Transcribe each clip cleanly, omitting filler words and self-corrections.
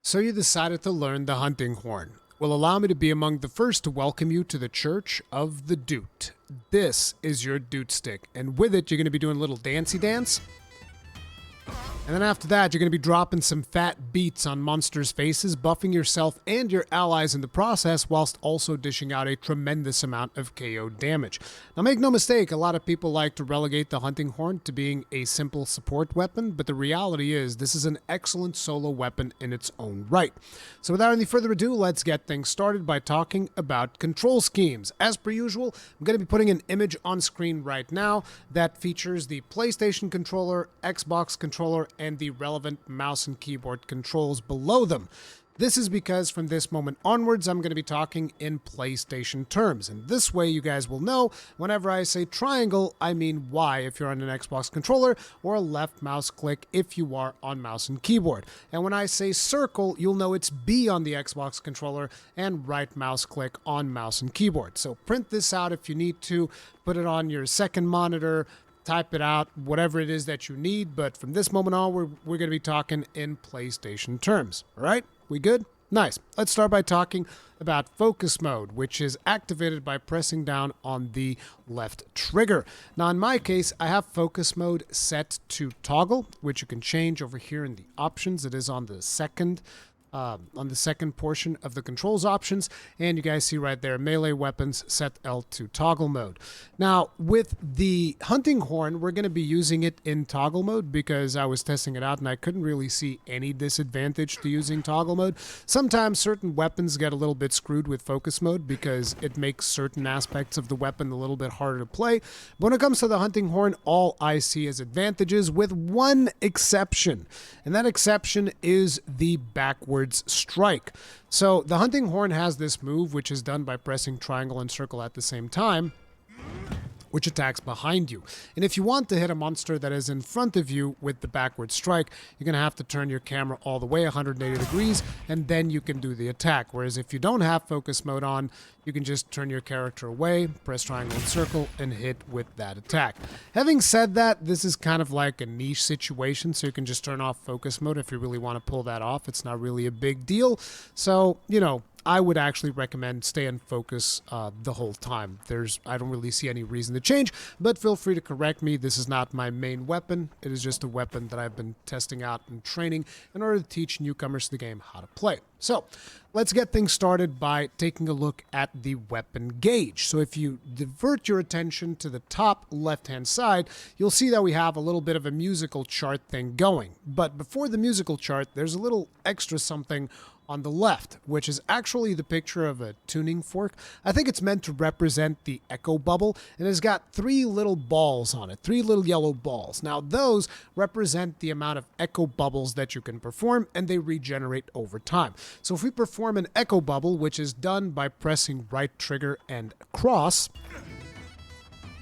So you decided to learn the hunting horn. Well, allow me to be among the first to welcome you to the Church of the Doot. This is your Doot Stick, and with it, you're going to be doing a little dancey dance. And then after that, you're going to be dropping some fat beats on monsters' faces, buffing yourself and your allies in the process, whilst also dishing out a tremendous amount of KO damage. Now make no mistake, a lot of people like to relegate the hunting horn to being a simple support weapon, but the reality is this is an excellent solo weapon in its own right. So without any further ado, let's get things started by talking about control schemes. As per usual, I'm going to be putting an image on screen right now that features the PlayStation controller, Xbox controller, and the relevant mouse and keyboard controls below them. This is because from this moment onwards, I'm going to be talking in PlayStation terms. And this way you guys will know whenever I say triangle, I mean Y if you're on an Xbox controller, or a left mouse click if you are on mouse and keyboard. And when I say circle, you'll know it's B on the Xbox controller and right mouse click on mouse and keyboard. So print this out if you need to, put it on your second monitor, type it out, whatever it is that you need, but from this moment on, we're going to be talking in PlayStation terms. All right? We good? Nice. Let's start by talking about focus mode, which is activated by pressing down on the left trigger. Now, in my case, I have focus mode set to toggle, which you can change over here in the options. It is on the second portion of the controls options, and you guys see right there, melee weapons set L to toggle mode. Now, with the hunting horn, we're going to be using it in toggle mode because I was testing it out and I couldn't really see any disadvantage to using toggle mode. Sometimes certain weapons get a little bit screwed with focus mode because it makes certain aspects of the weapon a little bit harder to play. But when it comes to the hunting horn, all I see is advantages with one exception, and that exception is the backwards strike. So the hunting horn has this move, which is done by pressing triangle and circle at the same time, which attacks behind you. And if you want to hit a monster that is in front of you with the backward strike, you're going to have to turn your camera all the way 180 degrees, and then you can do the attack. Whereas if you don't have focus mode on, you can just turn your character away, press triangle and circle, and hit with that attack. Having said that, this is kind of like a niche situation, so you can just turn off focus mode if you really want to pull that off. It's not really a big deal. So, you know, I would actually recommend stay in focus the whole time. I don't really see any reason to change, but feel free to correct me. This is not my main weapon. It is just a weapon that I've been testing out and training in order to teach newcomers to the game how to play. So let's get things started by taking a look at the weapon gauge. So if you divert your attention to the top left-hand side, you'll see that we have a little bit of a musical chart thing going. But before the musical chart, there's a little extra something on the left, which is actually the picture of a tuning fork. I think it's meant to represent the echo bubble, and it's got three little balls on it, three little yellow balls. Now those represent the amount of echo bubbles that you can perform, and they regenerate over time. So if we perform an echo bubble, which is done by pressing right trigger and cross,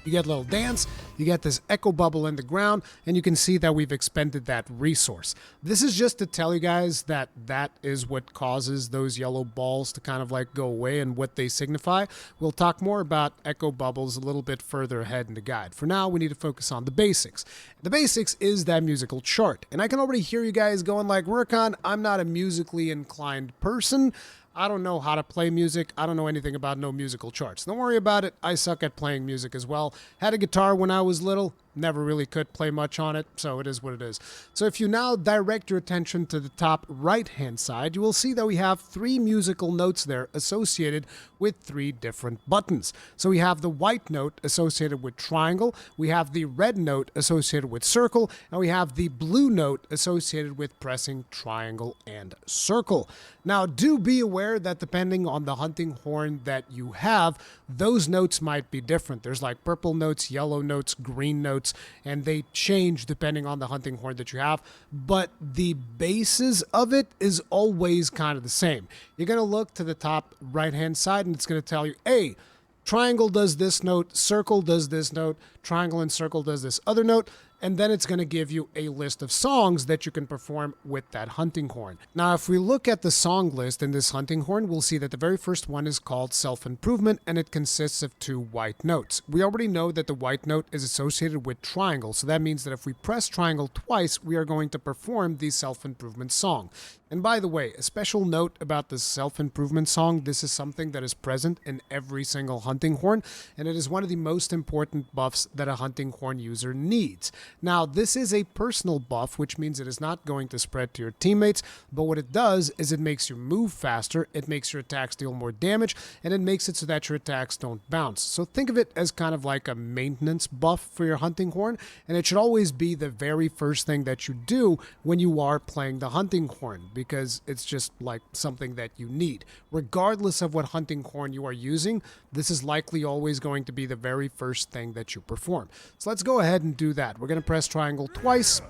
you get a little dance, you get this echo bubble in the ground, and you can see that we've expended that resource. This is just to tell you guys that that is what causes those yellow balls to kind of like go away and what they signify. We'll talk more about echo bubbles a little bit further ahead in the guide. For now, we need to focus on the basics. The basics is that musical chart. And I can already hear you guys going like, Rurikhan, I'm not a musically inclined person. I don't know how to play music. I don't know anything about no musical charts. Don't worry about it. I suck at playing music as well. Had a guitar when I was little. Never really could play much on it, so it is what it is. So if you now direct your attention to the top right-hand side, you will see that we have three musical notes there associated with three different buttons. So we have the white note associated with triangle, we have the red note associated with circle, and we have the blue note associated with pressing triangle and circle. Now, do be aware that depending on the hunting horn that you have, those notes might be different. There's like purple notes, yellow notes, green notes, and they change depending on the hunting horn that you have, but the basis of it is always kind of the same. You're going to look to the top right hand side and it's going to tell you, hey, triangle does this note, circle does this note, triangle and circle does this other note. and then it's going to give you a list of songs that you can perform with that hunting horn. Now, if we look at the song list in this hunting horn, we'll see that the very first one is called Self-Improvement, and it consists of 2 white notes. We already know that the white note is associated with triangle, so that means that if we press triangle twice, we are going to perform the self-improvement song. And by the way, a special note about the self-improvement song, this is something that is present in every single hunting horn, and it is one of the most important buffs that a hunting horn user needs. Now, this is a personal buff, which means it is not going to spread to your teammates, but what it does is it makes you move faster, it makes your attacks deal more damage, and it makes it so that your attacks don't bounce. So think of it as kind of like a maintenance buff for your hunting horn, and it should always be the very first thing that you do when you are playing the hunting horn, because it's just like something that you need. Regardless of what hunting horn you are using, this is likely always going to be the very first thing that you perform. So let's go ahead and do that. We're going to press triangle twice,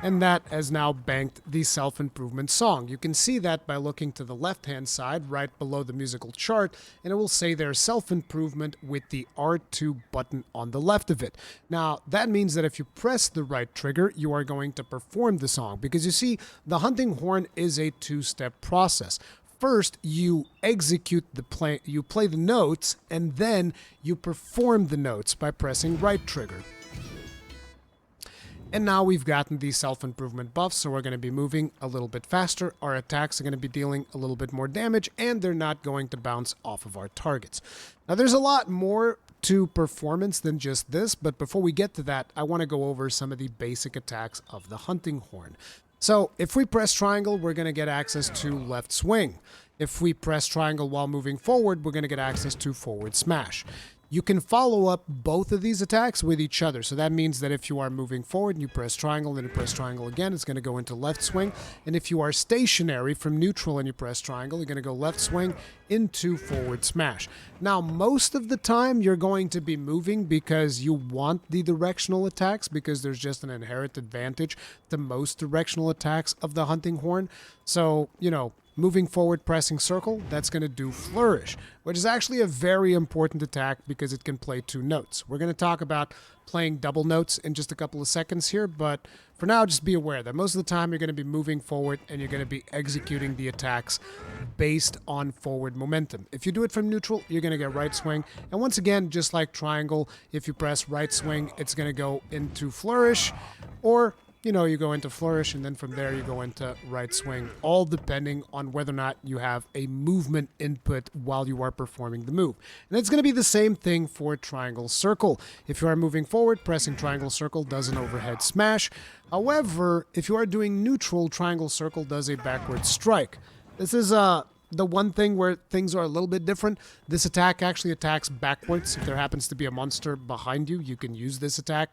and that has now banked the self-improvement song. You can see that by looking to the left-hand side, right below the musical chart, and it will say there self-improvement with the R2 button on the left of it. Now, that means that if you press the right trigger, you are going to perform the song, because you see, the hunting horn is a 2-step process. First, you execute you play the notes, and then you perform the notes by pressing right trigger. And now we've gotten the self-improvement buffs, so we're going to be moving a little bit faster. Our attacks are going to be dealing a little bit more damage, and they're not going to bounce off of our targets. Now, there's a lot more to performance than just this, but before we get to that, I want to go over some of the basic attacks of the hunting horn. So if we press triangle, we're going to get access to left swing. If we press triangle while moving forward, we're going to get access to forward smash. You can follow up both of these attacks with each other. So that means that if you are moving forward and you press triangle, then you press triangle again, it's going to go into left swing. And if you are stationary from neutral and you press triangle, you're going to go left swing into forward smash. Now, most of the time you're going to be moving because you want the directional attacks, because there's just an inherent advantage to most directional attacks of the hunting horn. So, you know, moving forward, pressing circle, that's going to do flourish, which is actually a very important attack because it can play 2 notes. We're going to talk about playing double notes in just a couple of seconds here, but for now, just be aware that most of the time you're going to be moving forward and you're going to be executing the attacks based on forward momentum. If you do it from neutral, you're going to get right swing. And once again, just like triangle, if you press right swing, it's going to go into flourish, or you know, you go into flourish, and then from there you go into right swing, all depending on whether or not you have a movement input while you are performing the move. And it's going to be the same thing for triangle circle. If you are moving forward, pressing triangle circle does an overhead smash. However, if you are doing neutral, triangle circle does a backward strike. This is the one thing where things are a little bit different. This attack actually attacks backwards. If there happens to be a monster behind you, you can use this attack.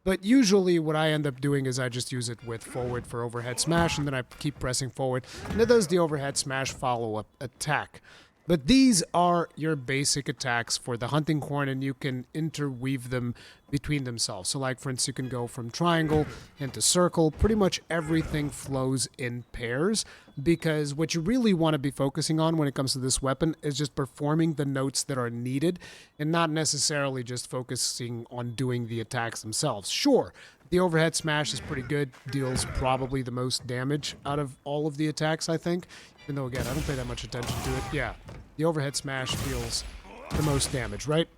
But usually what I end up doing is I just use it with forward for overhead smash, and then I keep pressing forward, and it does the overhead smash follow-up attack. But these are your basic attacks for the hunting horn, and you can interweave them between themselves. So like, for instance, you can go from triangle into circle. Pretty much everything flows in pairs, because what you really want to be focusing on when it comes to this weapon is just performing the notes that are needed and not necessarily just focusing on doing the attacks themselves. Sure, the overhead smash is pretty good, deals probably the most damage out of all of the attacks, I think. Even though, again, I don't pay that much attention to it. Yeah, the overhead smash deals the most damage, right?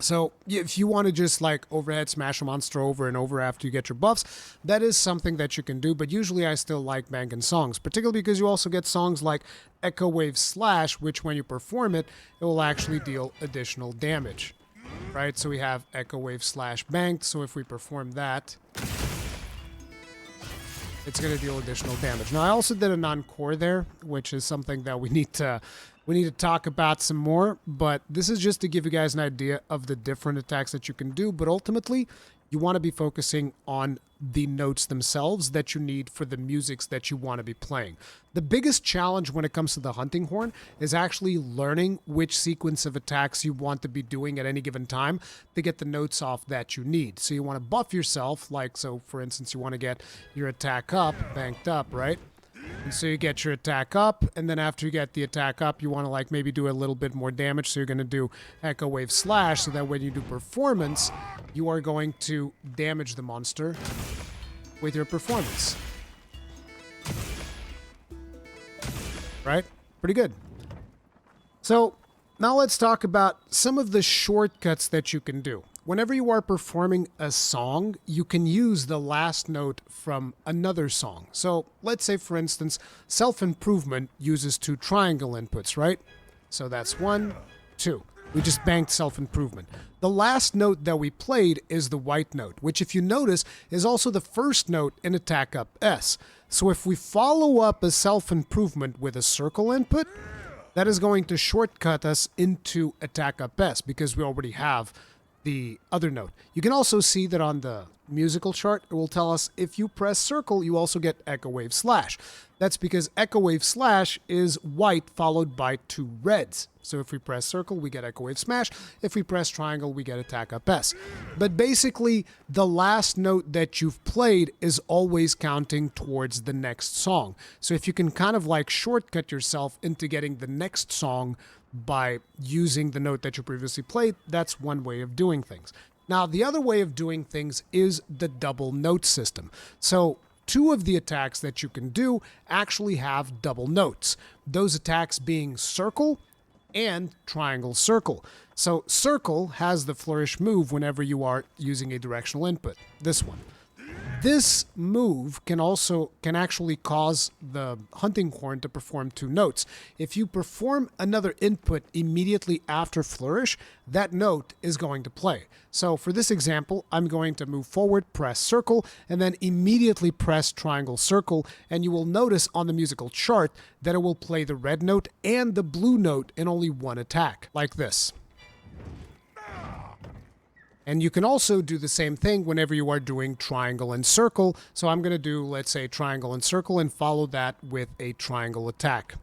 So if you want to just like overhead smash a monster over and over after you get your buffs, that is something that you can do. But usually I still like banking songs, particularly because you also get songs like Echo Wave Slash, which when you perform it, it will actually deal additional damage, right? So we have Echo Wave Slash banked. So if we perform that, it's going to deal additional damage. Now, I also did an Encore there, which is something that we need to talk about some more, but this is just to give you guys an idea of the different attacks that you can do. But ultimately, you want to be focusing on the notes themselves that you need for the musics that you want to be playing. The biggest challenge when it comes to the hunting horn is actually learning which sequence of attacks you want to be doing at any given time to get the notes off that you need. So you want to buff yourself, like, so for instance, you want to get your attack up, banked up, right? And so you get your attack up, and then after you get the attack up, you want to like maybe do a little bit more damage. So you're going to do Echo Wave Slash, so that when you do performance, you are going to damage the monster with your performance. Right? Pretty good. So now let's talk about some of the shortcuts that you can do. Whenever you are performing a song, you can use the last note from another song. So let's say, for instance, Self-Improvement uses 2 triangle inputs, right? So that's 1, 2. We just banked Self-Improvement. The last note that we played is the white note, which if you notice is also the first note in Attack Up S. So if we follow up a Self-Improvement with a circle input, that is going to shortcut us into Attack Up S because we already have the other note. You can also see that on the musical chart, it will tell us if you press circle, you also get Echo Wave Slash. That's because Echo Wave Slash is white followed by 2 reds. So if we press circle, we get Echo Wave Smash. If we press triangle, we get Attack Up S. But basically, the last note that you've played is always counting towards the next song. So if you can kind of like shortcut yourself into getting the next song by using the note that you previously played, that's one way of doing things. Now, the other way of doing things is the double note system. So 2 of the attacks that you can do actually have double notes. Those attacks being circle and triangle circle. So circle has the flourish move whenever you are using a directional input. This one. This move can actually cause the hunting horn to perform 2 notes. If you perform another input immediately after flourish, that note is going to play. So for this example, I'm going to move forward, press circle, and then immediately press triangle circle, and you will notice on the musical chart that it will play the red note and the blue note in only one attack, like this. And you can also do the same thing whenever you are doing triangle and circle. So I'm going to do, let's say, triangle and circle and follow that with a triangle attack.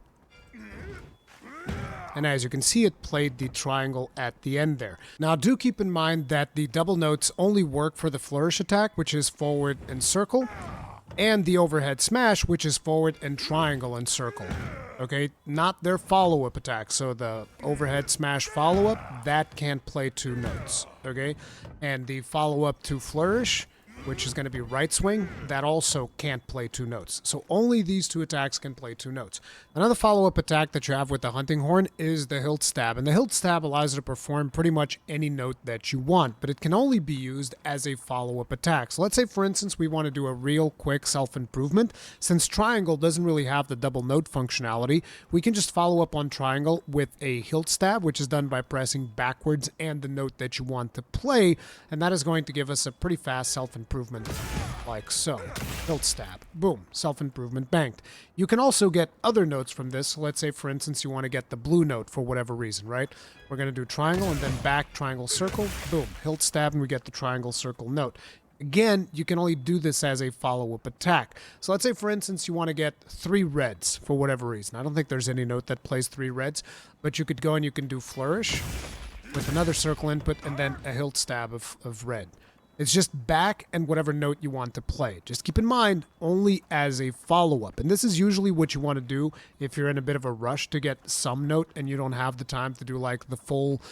And as you can see, it played the triangle at the end there. Now, do keep in mind that the double notes only work for the flourish attack, which is forward and circle, and the overhead smash, which is forward and triangle and circle. Okay, not their follow-up attack. So the overhead smash follow-up, that can't play 2 notes. Okay, and the follow-up to flourish, which is going to be right swing, that also can't play 2 notes. So only these 2 attacks can play 2 notes. Another follow-up attack that you have with the hunting horn is the Hilt Stab. And the Hilt Stab allows you to perform pretty much any note that you want, but it can only be used as a follow-up attack. So let's say, for instance, we want to do a real quick self-improvement. Since triangle doesn't really have the double note functionality, we can just follow up on triangle with a Hilt Stab, which is done by pressing backwards and the note that you want to play, and that is going to give us a pretty fast self-improvement like so. Hilt Stab. Boom. Self-improvement banked. You can also get other notes from this. So let's say, for instance, you want to get the blue note for whatever reason, right? We're going to do triangle and then back, triangle, circle. Boom. Hilt Stab, and we get the triangle, circle note. Again, you can only do this as a follow-up attack. So let's say, for instance, you want to get 3 reds for whatever reason. I don't think there's any note that plays 3 reds, but you could go and you can do flourish with another circle input and then a Hilt Stab of red. It's just back and whatever note you want to play. Just keep in mind, only as a follow-up. And this is usually what you want to do if you're in a bit of a rush to get some note and you don't have the time to do like the full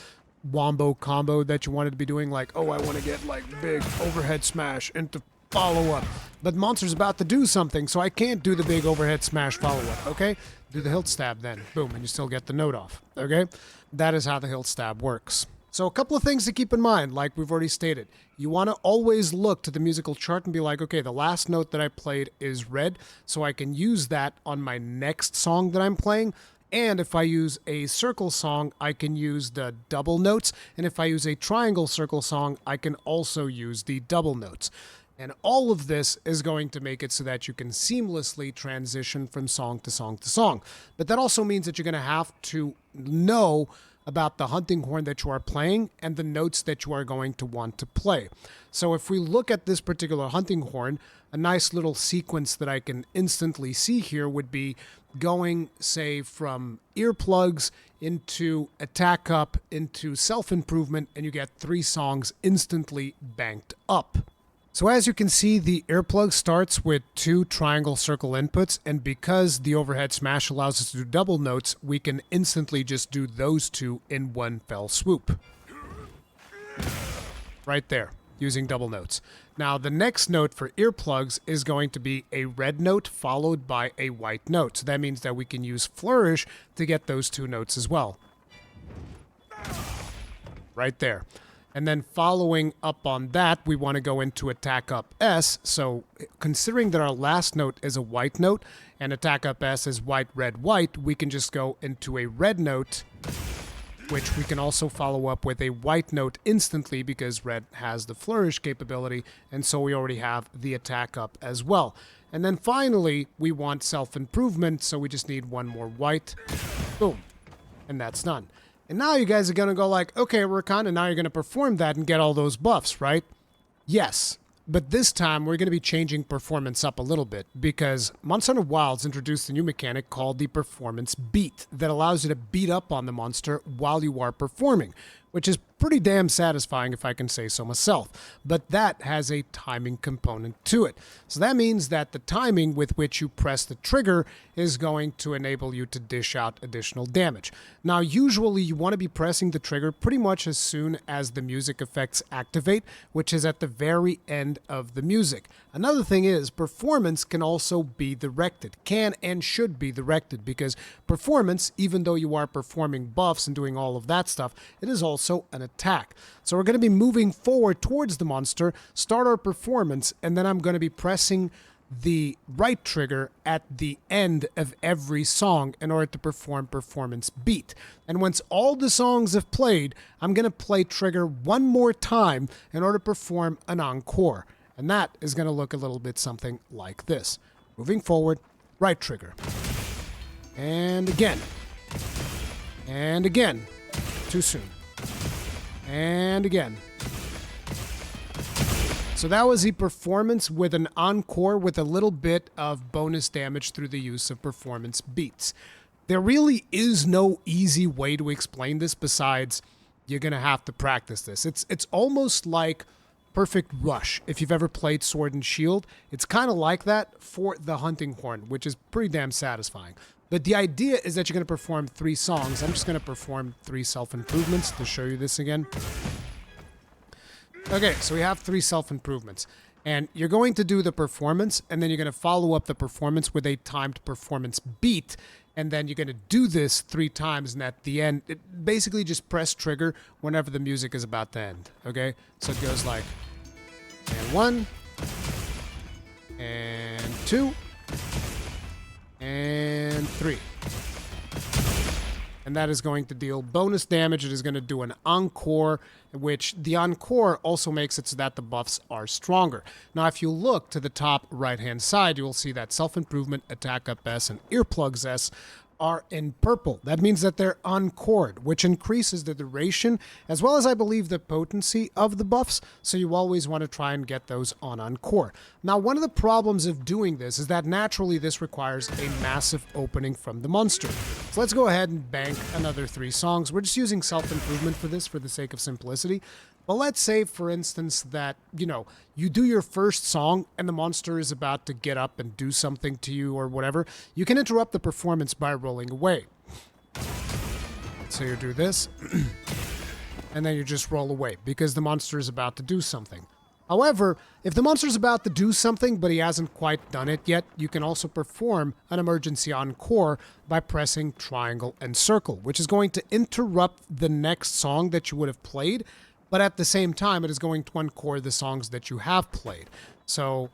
wombo combo that you wanted to be doing. Like, oh, I want to get like big overhead smash into follow-up. But monster's about to do something, so I can't do the big overhead smash follow-up, okay? Do the Hilt Stab then. Boom, and you still get the note off, okay? That is how the Hilt Stab works. So a couple of things to keep in mind, like we've already stated. You want to always look to the musical chart and be like, okay, the last note that I played is red, so I can use that on my next song that I'm playing. And if I use a circle song, I can use the double notes. And if I use a triangle circle song, I can also use the double notes. And all of this is going to make it so that you can seamlessly transition from song to song to song. But that also means that you're going to have to know about the hunting horn that you are playing and the notes that you are going to want to play. So if we look at this particular hunting horn, a nice little sequence that I can instantly see here would be going, say, from earplugs into attack up into self-improvement, and you get 3 songs instantly banked up. So as you can see, the earplug starts with 2 triangle circle inputs, and because the overhead smash allows us to do double notes, we can instantly just do those 2 in one fell swoop. Right there, using double notes. Now the next note for earplugs is going to be a red note followed by a white note. So that means that we can use flourish to get those 2 notes as well. Right there. And then following up on that, we want to go into attack up S. So considering that our last note is a white note and attack up S is white, red, white, we can just go into a red note, which we can also follow up with a white note instantly because red has the flourish capability, and so we already have the attack up as well. And then finally, we want self-improvement, so we just need 1 more white. Boom. And that's done. And now you guys are going to go like, okay, Rurikhan, and now you're going to perform that and get all those buffs, right? Yes. But this time, we're going to be changing performance up a little bit because Monster Hunter Wilds introduced a new mechanic called the Performance Beat that allows you to beat up on the monster while you are performing, which is pretty damn satisfying if I can say so myself. But that has a timing component to it. So that means that the timing with which you press the trigger is going to enable you to dish out additional damage. Now, usually you want to be pressing the trigger pretty much as soon as the music effects activate, which is at the very end of the music. Another thing is performance can also be directed, can and should be directed, because performance, even though you are performing buffs and doing all of that stuff, it is also an attack. So we're going to be moving forward towards the monster, start our performance, and then I'm going to be pressing the right trigger at the end of every song in order to perform Performance Beat. And once all the songs have played, I'm going to play trigger 1 more time in order to perform an encore. And that is going to look a little bit something like this. Moving forward, right trigger. And again. And again. Too soon. And again. So that was the performance with an encore with a little bit of bonus damage through the use of performance beats. There really is no easy way to explain this besides you're going to have to practice this. It's almost like Perfect Rush. If you've ever played Sword and Shield, it's kind of like that for the hunting horn, which is pretty damn satisfying. But the idea is that you're going to perform 3 songs. I'm just going to perform 3 self-improvements to show you this again. Okay, so we have 3 self-improvements. And you're going to do the performance, and then you're going to follow up the performance with a timed performance beat. And then you're going to do this 3 times, and at the end, basically just press trigger whenever the music is about to end. Okay? So it goes like, and 1, and 2, and 3. And that is going to deal bonus damage. It is going to do an encore, which the encore also makes it so that the buffs are stronger. Now, if you look to the top right-hand side, you will see that self-improvement, attack up S, and earplugs S are in purple. That means that they're encored, which increases the duration, as well as, I believe, the potency of the buffs, so you always want to try and get those on encore. Now, one of the problems of doing this is that naturally this requires a massive opening from the monster. So let's go ahead and bank another 3 songs. We're just using self-improvement for this for the sake of simplicity. But let's say, for instance, that, you do your first song and the monster is about to get up and do something to you or whatever. You can interrupt the performance by rolling away. So you do this, and then you just roll away because the monster is about to do something. However, if the monster is about to do something but he hasn't quite done it yet, you can also perform an emergency encore by pressing triangle and circle, which is going to interrupt the next song that you would have played, but at the same time, it is going to encore the songs that you have played. So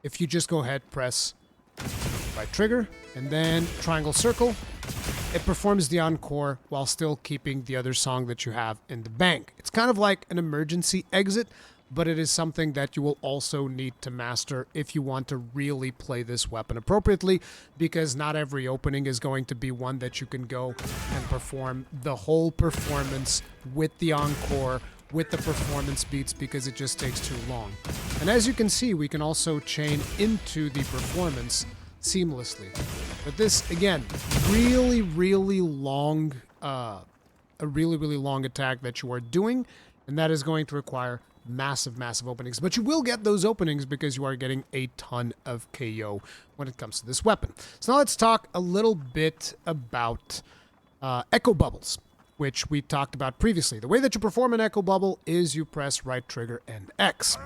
if you just go ahead, press right trigger, and then triangle circle, it performs the encore while still keeping the other song that you have in the bank. It's kind of like an emergency exit, but it is something that you will also need to master if you want to really play this weapon appropriately, because not every opening is going to be one that you can go and perform the whole performance with the encore, with the performance beats, because it just takes too long. And as you can see, we can also chain into the performance seamlessly. But this, again, really long, a really long attack that you are doing, and that is going to require massive, massive openings. But you will get those openings because you are getting a ton of KO when it comes to this weapon. So now let's talk a little bit about echo bubbles, which we talked about previously. The way that you perform an echo bubble is you press right trigger and X.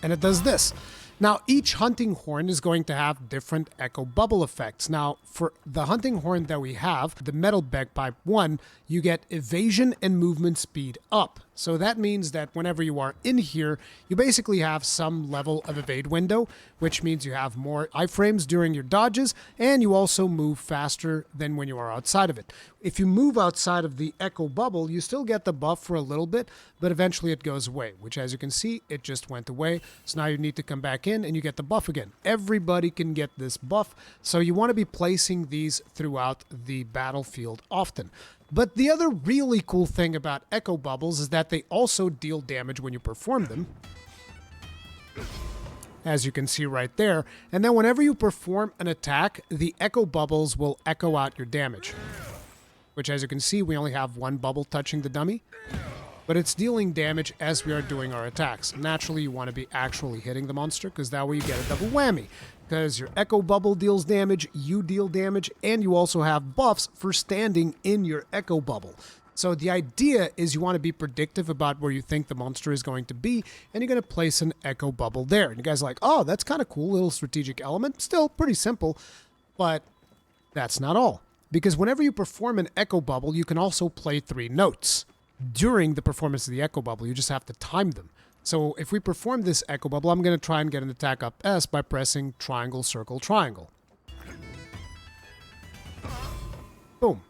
And it does this. Now, each hunting horn is going to have different echo bubble effects. Now, for the hunting horn that we have, the metal bagpipe 1, you get evasion and movement speed up. So that means that whenever you are in here, you basically have some level of evade window, which means you have more iframes during your dodges, and you also move faster than when you are outside of it. If you move outside of the echo bubble, you still get the buff for a little bit, but eventually it goes away, which as you can see, it just went away. So now you need to come back in and you get the buff again. Everybody can get this buff, so you want to be placing these throughout the battlefield often. But the other really cool thing about echo bubbles is that they also deal damage when you perform them, as you can see right there. And then whenever you perform an attack, the echo bubbles will echo out your damage, which as you can see, we only have one bubble touching the dummy, but it's dealing damage as we are doing our attacks. Naturally, you want to be actually hitting the monster because that way you get a double whammy. Because your echo bubble deals damage, you deal damage, and you also have buffs for standing in your echo bubble. So the idea is you want to be predictive about where you think the monster is going to be, and you're going to place an echo bubble there. And you guys are like, oh, that's kind of cool, little strategic element. Still pretty simple, but that's not all. Because whenever you perform an echo bubble, you can also play 3 notes. During the performance of the echo bubble, you just have to time them. So if we perform this echo bubble, I'm going to try and get an attack up S by pressing triangle, circle, triangle. Boom.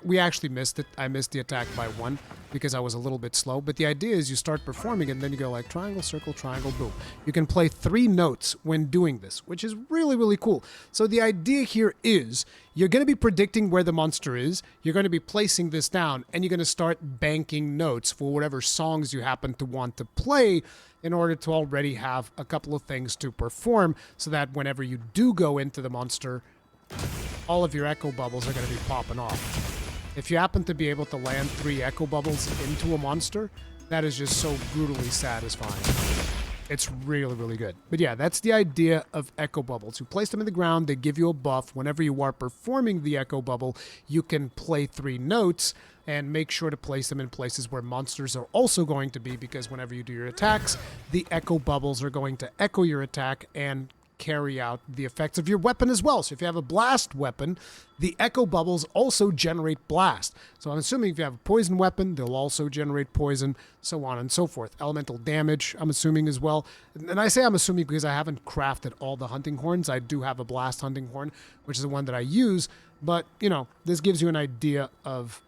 We actually missed it. I missed the attack by 1 because I was a little bit slow. But the idea is you start performing it and then you go like triangle, circle, triangle, boom. You can play 3 notes when doing this, which is really, really cool. So the idea here is you're going to be predicting where the monster is. You're going to be placing this down and you're going to start banking notes for whatever songs you happen to want to play in order to already have a couple of things to perform so that whenever you do go into the monster, all of your echo bubbles are going to be popping off. If you happen to be able to land 3 echo bubbles into a monster, that is just so brutally satisfying. It's really, really good. But yeah, that's the idea of echo bubbles. You place them in the ground, they give you a buff. Whenever you are performing the echo bubble, you can play 3 notes and make sure to place them in places where monsters are also going to be, because whenever you do your attacks, the echo bubbles are going to echo your attack and carry out the effects of your weapon as well. So if you have a blast weapon, the echo bubbles also generate blast. So I'm assuming if you have a poison weapon, they'll also generate poison, so on and so forth. Elemental damage, I'm assuming as well. And I say I'm assuming because I haven't crafted all the hunting horns. I do have a blast hunting horn, which is the one that I use. But, you know, this gives you an idea of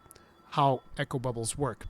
how echo bubbles work.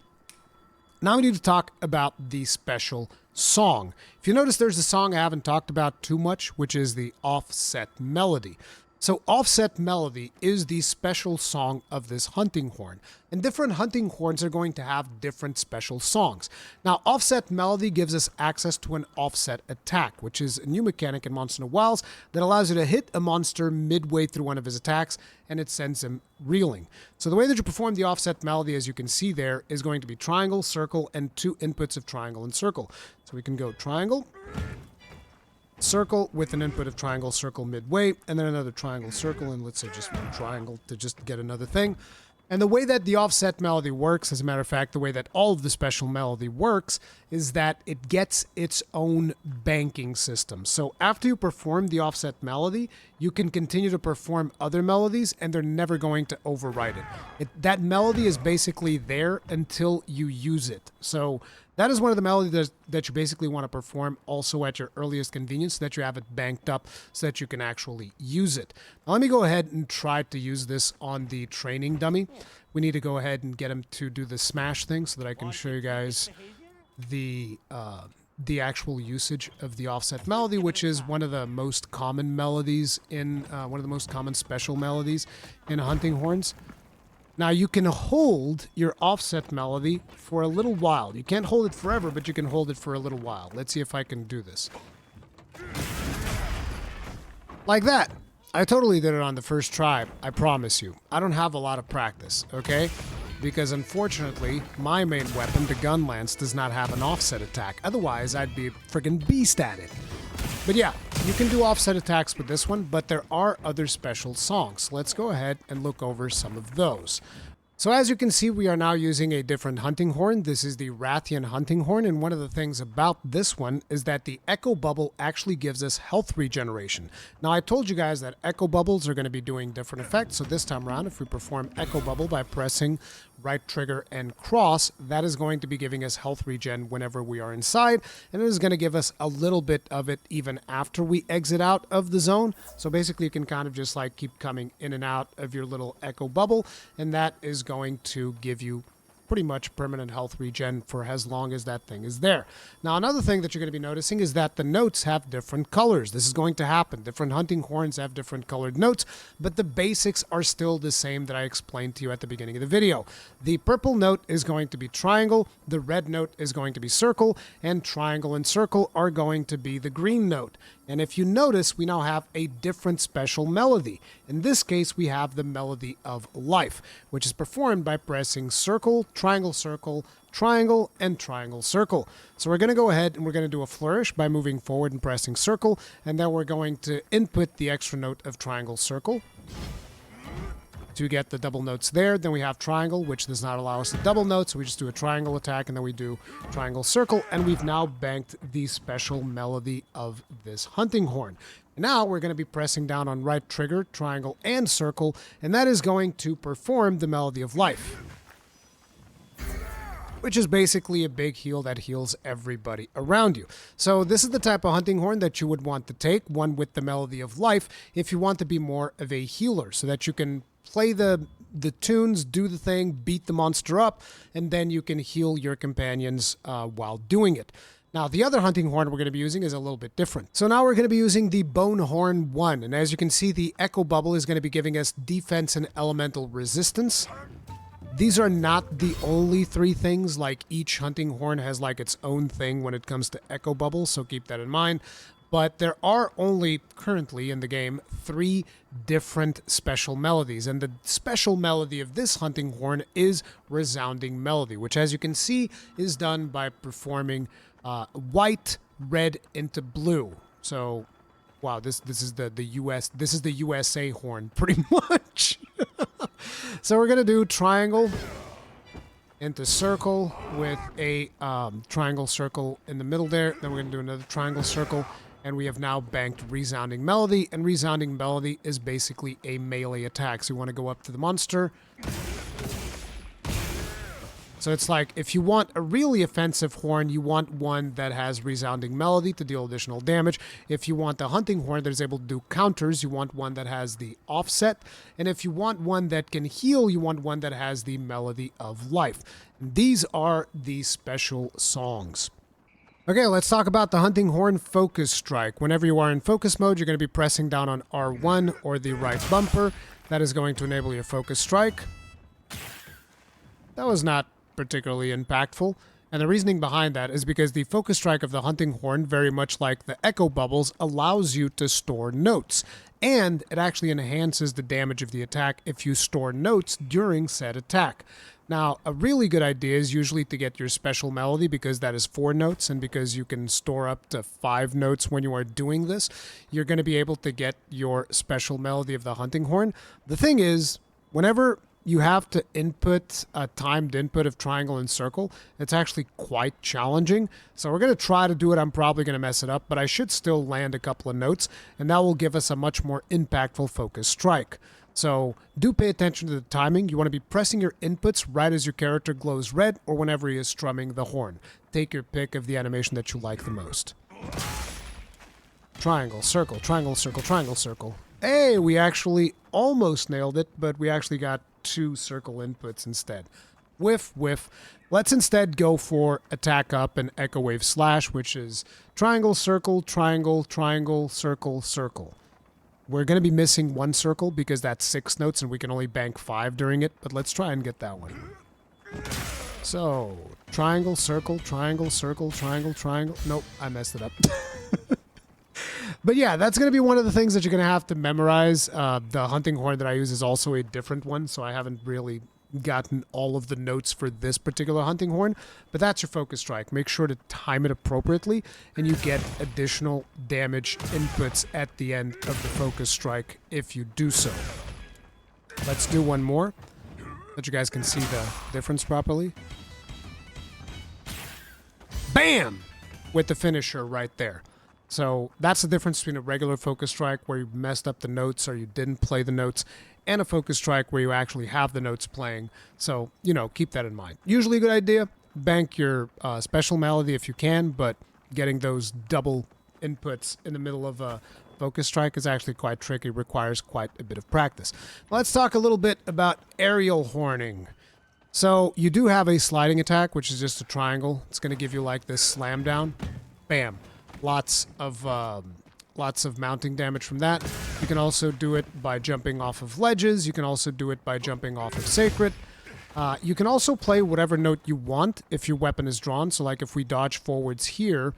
Now we need to talk about the special song. If you notice, there's a song I haven't talked about too much, which is the offset melody. So offset melody is the special song of this hunting horn. And different hunting horns are going to have different special songs. Now, offset melody gives us access to an offset attack, which is a new mechanic in Monster Hunter Wilds that allows you to hit a monster midway through one of his attacks, and it sends him reeling. So the way that you perform the offset melody, as you can see there, is going to be triangle, circle, and 2 inputs of triangle and circle. So we can go triangle, circle with an input of triangle, circle midway, and then another triangle, circle, and let's say just one triangle to just get another thing. And the way that the offset melody works, as a matter of fact, the way that all of the special melody works, is that it gets its own banking system. So after you perform the offset melody, you can continue to perform other melodies, and they're never going to override it. That melody is basically there until you use it. So that is one of the melodies that you basically want to perform also at your earliest convenience, so that you have it banked up so that you can actually use it. Now let me go ahead and try to use this on the training dummy. We need to go ahead and get him to do the smash thing so that I can show you guys the actual usage of the offset melody, which is one of the most common melodies in, one of the most common special melodies in hunting horns. Now, you can hold your offset melody for a little while. You can't hold it forever, but you can hold it for a little while. Let's see if I can do this. Like that. I totally did it on the first try, I promise you. I don't have a lot of practice, okay? because unfortunately, my main weapon, the gun lance, does not have an offset attack. Otherwise, I'd be a friggin' beast at it. But yeah, you can do offset attacks with this one, but there are other special songs. Let's go ahead and look over some of those. So as you can see, we are now using a different hunting horn. This is the Rathian hunting horn, and one of the things about this one is that the echo bubble actually gives us health regeneration. Now I told you guys that echo bubbles are going to be doing different effects, so this time around if we perform echo bubble by pressing right trigger and cross, that is going to be giving us health regen whenever we are inside, and it is going to give us a little bit of it even after we exit out of the zone. So basically you can kind of just like keep coming in and out of your little echo bubble, and that is going to give you pretty much permanent health regen for as long as that thing is there. Now another thing that you're going to be noticing is that the notes have different colors. This is going to happen. Different hunting horns have different colored notes, but the basics are still the same that I explained to you at the beginning of the video. The purple note is going to be triangle, the red note is going to be circle, and triangle and circle are going to be the green note. And if you notice, we now have a different special melody. In this case, we have the melody of life, which is performed by pressing circle, triangle, and triangle, circle. So we're going to go ahead and we're going to do a flourish by moving forward and pressing circle, and then we're going to input the extra note of triangle, circle to get the double notes there. Then we have triangle, which does not allow us to double notes, so we just do a triangle attack, and then we do triangle, circle, and we've now banked the special melody of this hunting horn. Now we're going to be pressing down on right trigger, triangle, and circle, and that is going to perform the melody of life, which is basically a big heal that heals everybody around you. So this is the type of hunting horn that you would want to take, one with the melody of life, if you want to be more of a healer, so that you can play the tunes, do the thing, beat the monster up, and then you can heal your companions while doing it. Now, the other hunting horn we're going to be using is a little bit different. So now we're going to be using the Bone Horn 1, and as you can see, the Echo Bubble is going to be giving us defense and elemental resistance. These are not the only three things, like each hunting horn has like its own thing when it comes to Echo Bubble, so keep that in mind. But there are only, currently in the game, 3 different special melodies. And the special melody of this hunting horn is Resounding Melody, which, as you can see, is done by performing white, red into blue. So, wow, this is the USA horn, pretty much. So we're going to do triangle into circle with a triangle circle in the middle there. Then we're going to do another triangle circle. And we have now banked Resounding Melody, and Resounding Melody is basically a melee attack. So you want to go up to the monster. So it's like, if you want a really offensive horn, you want one that has Resounding Melody to deal additional damage. If you want a hunting horn that is able to do counters, you want one that has the offset. And if you want one that can heal, you want one that has the Melody of Life. And these are the special songs. Okay, let's talk about the hunting horn focus strike. Whenever you are in focus mode, you're going to be pressing down on R1 or the right bumper. That is going to enable your focus strike. That was not particularly impactful. And the reasoning behind that is because the focus strike of the hunting horn, very much like the echo bubbles, allows you to store notes. And it actually enhances the damage of the attack if you store notes during said attack. Now, a really good idea is usually to get your special melody, because that is 4 notes, and because you can store up to 5 notes when you are doing this, you're going to be able to get your special melody of the hunting horn. The thing is, whenever you have to input a timed input of triangle and circle, it's actually quite challenging. So we're going to try to do it. I'm probably going to mess it up, but I should still land a couple of notes, and that will give us a much more impactful focus strike. So do pay attention to the timing. You want to be pressing your inputs right as your character glows red or whenever he is strumming the horn. Take your pick of the animation that you like the most. Triangle, circle, triangle, circle, triangle, circle. Hey, we actually almost nailed it, but we actually got 2 circle inputs instead. Whiff, whiff. Let's instead go for attack up and echo wave slash, which is triangle, circle, triangle, triangle, circle, circle. We're going to be missing 1 circle because that's 6 notes and we can only bank 5 during it, but let's try and get that one. So, triangle, circle, triangle, circle, triangle, triangle. Nope, I messed it up. But yeah, that's going to be one of the things that you're going to have to memorize. The hunting horn that I use is also a different one, so I haven't really gotten all of the notes for this particular hunting horn, but that's your focus strike. Make sure to time it appropriately, and you get additional damage inputs at the end of the focus strike if you do so. Let's do one more, so that you guys can see the difference properly. Bam! With the finisher right there. So that's the difference between a regular focus strike where you messed up the notes or you didn't play the notes, and a focus strike where you actually have the notes playing. So, you know, keep that in mind. Usually a good idea. Bank your special melody if you can, but getting those double inputs in the middle of a focus strike is actually quite tricky, requires quite a bit of practice. Let's talk a little bit about aerial horning. So you do have a sliding attack, which is just a triangle. It's going to give you like this slam down. Bam. Lots of mounting damage from that. You can also do it by jumping off of ledges. You can also do it by jumping off of Seikret. You can also play whatever note you want if your weapon is drawn. So like if we dodge forwards here,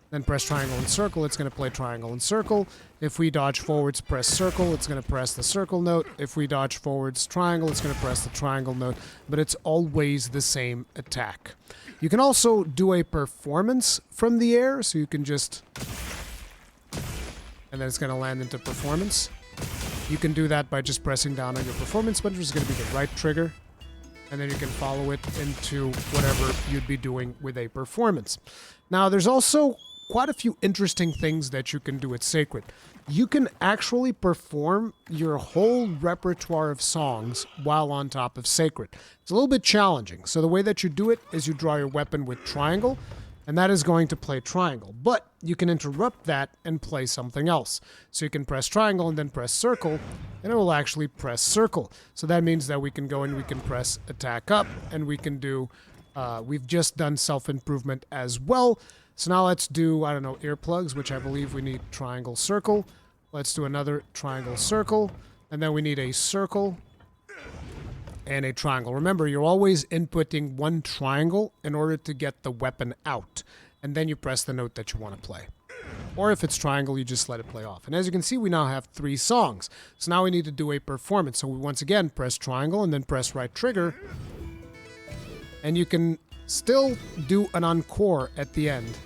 then press triangle and circle, it's going to play triangle and circle. If we dodge forwards, press circle, it's going to press the circle note. If we dodge forwards, triangle, it's going to press the triangle note. But it's always the same attack. You can also do a performance from the air, so you can just... and then it's going to land into performance. You can do that by just pressing down on your performance button, which is going to be the right trigger. And then you can follow it into whatever you'd be doing with a performance. Now, there's also quite a few interesting things that you can do at Seikret. You can actually perform your whole repertoire of songs while on top of Seikret. It's a little bit challenging. So the way that you do it is you draw your weapon with triangle, and that is going to play triangle. But you can interrupt that and play something else. So you can press triangle and then press circle, and it will actually press circle. So that means that we can go and we can press attack up, and we can do, we've just done self-improvement as well. So now let's do, I don't know, earplugs, which I believe we need triangle circle. Let's do another triangle circle, and then we need a circle and a triangle. Remember, you're always inputting one triangle in order to get the weapon out, and then you press the note that you want to play. Or if it's triangle, you just let it play off. And as you can see, we now have 3 songs. So now we need to do a performance. So we once again press triangle and then press right trigger, and you can still do an encore at the end.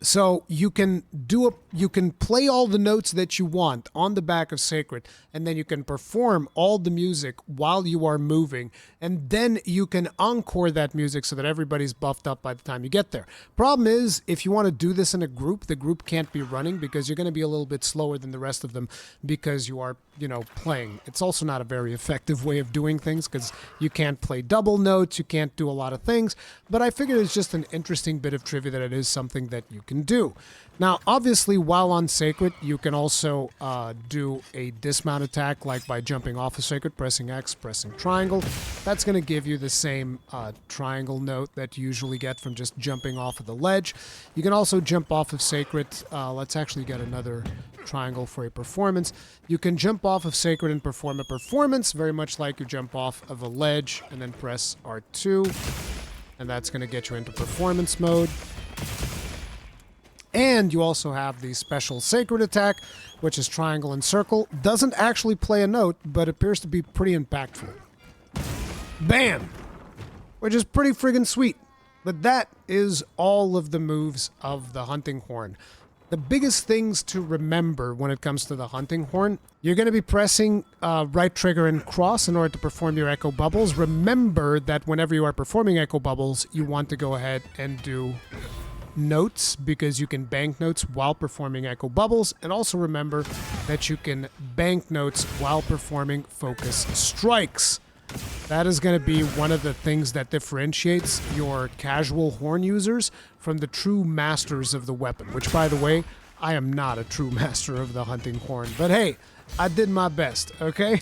So you can play all the notes that you want on the back of Seikret, and then you can perform all the music while you are moving, and then you can encore that music so that everybody's buffed up by the time you get there. Problem is, if you want to do this in a group, the group can't be running because you're going to be a little bit slower than the rest of them because you are, you know, playing. It's also not a very effective way of doing things because you can't play double notes, you can't do a lot of things, but I figured it's just an interesting bit of trivia that it is something that you can do. Now, obviously, while on Seikret, you can also do a dismount attack, like by jumping off of Seikret, pressing X, pressing triangle. That's going to give you the same triangle note that you usually get from just jumping off of the ledge. You can also jump off of Seikret. Let's actually get another triangle for a performance. You can jump off of Seikret and perform a performance, very much like you jump off of a ledge and then press R2. And that's going to get you into performance mode. And you also have the special Seikret attack, which is triangle and circle. Doesn't actually play a note, but appears to be pretty impactful. Bam! Which is pretty friggin' sweet. But that is all of the moves of the hunting horn. The biggest things to remember when it comes to the hunting horn, you're going to be pressing right trigger and cross in order to perform your echo bubbles. Remember that whenever you are performing echo bubbles, you want to go ahead and do notes, because you can bank notes while performing echo bubbles, and also remember that you can bank notes while performing focus strikes. That is going to be one of the things that differentiates your casual horn users from the true masters of the weapon, which, by the way, I am not a true master of the hunting horn, but hey, I did my best, okay?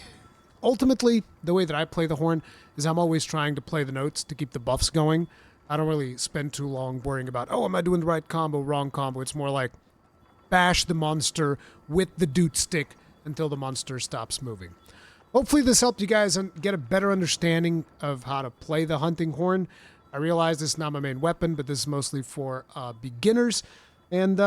Ultimately, the way that I play the horn is I'm always trying to play the notes to keep the buffs going. I don't really spend too long worrying about, oh, am I doing the right combo, wrong combo? It's more like bash the monster with the doot stick until the monster stops moving. Hopefully this helped you guys get a better understanding of how to play the hunting horn. I realize this is not my main weapon, but this is mostly for beginners. And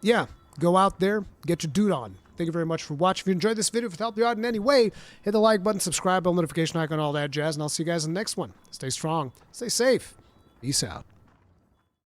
yeah, go out there, get your doot on. Thank you very much for watching. If you enjoyed this video, if it helped you out in any way, hit the like button, subscribe, bell notification icon, all that jazz, and I'll see you guys in the next one. Stay strong, stay safe, peace out.